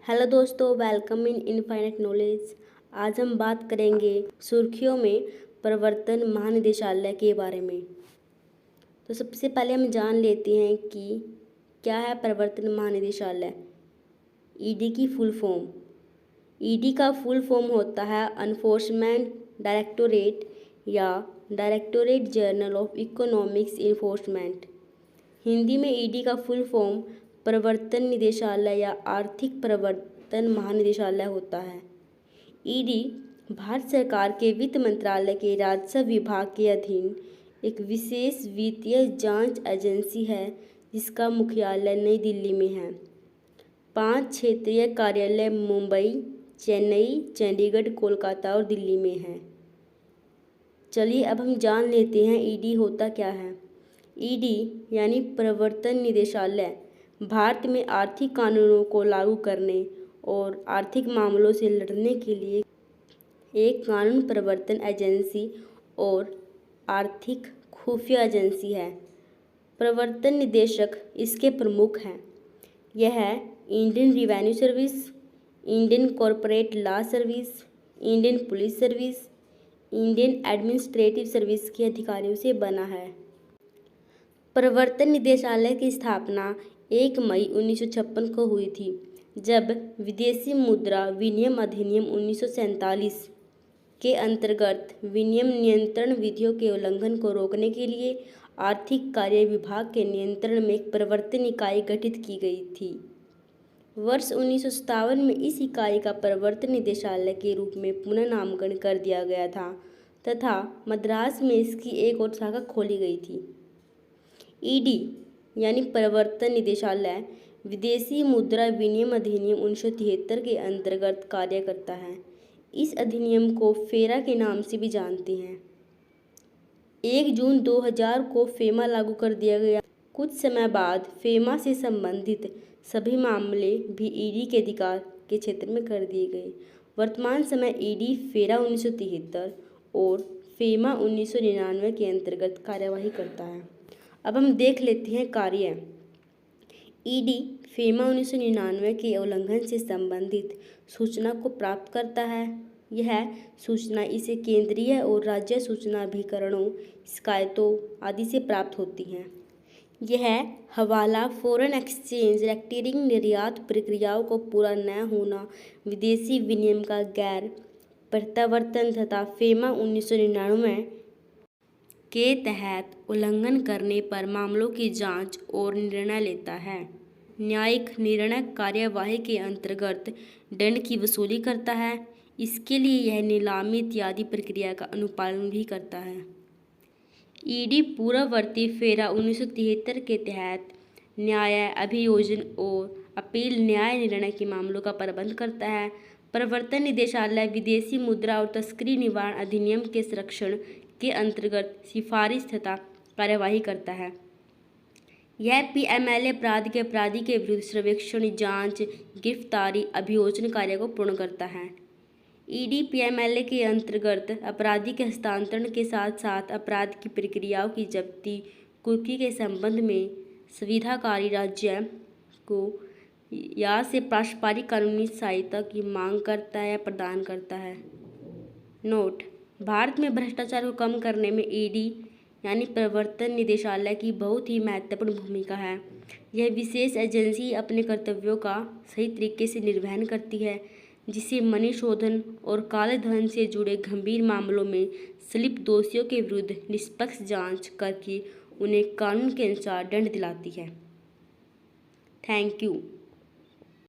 Hello दोस्तों, welcome in infinite knowledge. आज हम बात करेंगे सुर्खियों में प्रवर्तन महानिदेशालय के बारे में। तो सबसे पहले हम जान लेते हैं कि क्या है प्रवर्तन महानिदेशालय। ईडी की फुल फॉर्म। ईडी का फुल फॉर्म होता है एनफोर्समेंट डायरेक्टोरेट या directorate general of economics enforcement. Hindi में ईडी का फुल फॉर्म प्रवर्तन निदेशालय या आर्थिक प्रवर्तन महानिदेशालय होता है। ईडी भारत सरकार के वित्त मंत्रालय के राजस्व विभाग के अधीन एक विशेष वित्तीय जांच एजेंसी है जिसका मुख्यालय नई दिल्ली में है। 5 क्षेत्रीय कार्यालय मुंबई, चेन्नई, चंडीगढ़, कोलकाता और दिल्ली में हैं। चलिए अब हम जान लेते हैं ईडी होता क्या है। ईडी यानी प्रवर्तन निदेशालय भारत में आर्थिक कानूनों को लागू करने और आर्थिक मामलों से लड़ने के लिए एक कानून प्रवर्तन एजेंसी और आर्थिक खुफिया एजेंसी है। प्रवर्तन निदेशक इसके प्रमुख हैं। यह Indian revenue service, Indian corporate law service, Indian police service, Indian administrative service के अधिकारियों से बना है। प्रवर्तन निदेशालय की स्थापना 1 मई 1956 को हुई थी, जब विदेशी मुद्रा विनिमय अधिनियम 1947 के अंतर्गत विनिमय नियंत्रण विधियों के उल्लंघन को रोकने के लिए आर्थिक कार्य विभाग के नियंत्रण में एक प्रवर्तन इकाई गठित की गई थी। वर्ष 1957 में इस इकाई का प्रवर्तन निदेशालय के रूप में पुनः नामकरण कर दिया गया था तथा मद्रास में इसकी एक और शाखा खोली गई थी। ईडी यानी प्रवर्तन निदेशालय विदेशी मुद्रा विनिमय अधिनियम 1973 के अंतर्गत कार्य करता है। इस अधिनियम को फेरा के नाम से भी जानते हैं। 1 जून 2000 को फेमा लागू कर दिया गया। कुछ समय बाद फेमा से संबंधित सभी मामले भी ईडी के अधिकार के क्षेत्र में कर दिए गए। वर्तमान समय ईडी फेरा 1973 और फेमा 1999 के अंतर्गत कार्यवाही करता है। अब हम देख लेते हैं कार्य। ईडी फेमा 1999 के उल्लंघन से संबंधित सूचना को प्राप्त करता है। यह सूचना इसे केंद्रीय और राज्य सूचना अभिकरणों, शिकायतों आदि से प्राप्त होती हैं। यह हवाला, फॉरेन एक्सचेंज, रेक्टिंग, निर्यात प्रक्रियाओं को पूरा न होना, विदेशी विनिमय का गैर प्रत्यावर्तन तथा फेमा 1999 के तहत उल्लंघन करने पर मामलों की जांच और निर्णय लेता है। न्यायिक निर्णय कार्यवाही के अंतर्गत दंड की वसूली करता है। इसके लिए यह नीलामी इत्यादि प्रक्रिया का अनुपालन भी करता है। ईडी पूर्ववर्ती फेरा 1973 के तहत न्याय, अभियोजन और अपील न्याय निर्णय के मामलों का प्रबंध करता है। प्रवर्तन निदेशालय विदेशी मुद्रा और तस्करी निवारण अधिनियम के संरक्षण के अंतर्गत सिफारिश तथा कार्यवाही करता है। यह पीएमएलए अपराधी के विरुद्ध सर्वेक्षण, जांच, गिरफ्तारी, अभियोजन कार्य को पूर्ण करता है। ईडी पीएमएलए के अंतर्गत अपराधी के हस्तांतरण के साथ साथ अपराध की प्रक्रियाओं की जब्ती, कुर्की के संबंध में सुविधाकारी राज्य को या से पारस्परिक कानूनी सहायता की मांग करता है या प्रदान करता है। नोट: भारत में भ्रष्टाचार को कम करने में ईडी यानी प्रवर्तन निदेशालय की बहुत ही महत्वपूर्ण भूमिका है। यह विशेष एजेंसी अपने कर्तव्यों का सही तरीके से निर्वहन करती है, जिससे मनी शोधन और काले धन से जुड़े गंभीर मामलों में संलिप्त दोषियों के विरुद्ध निष्पक्ष जांच करके उन्हें कानून के अनुसार दंड दिलाती है। Thank you.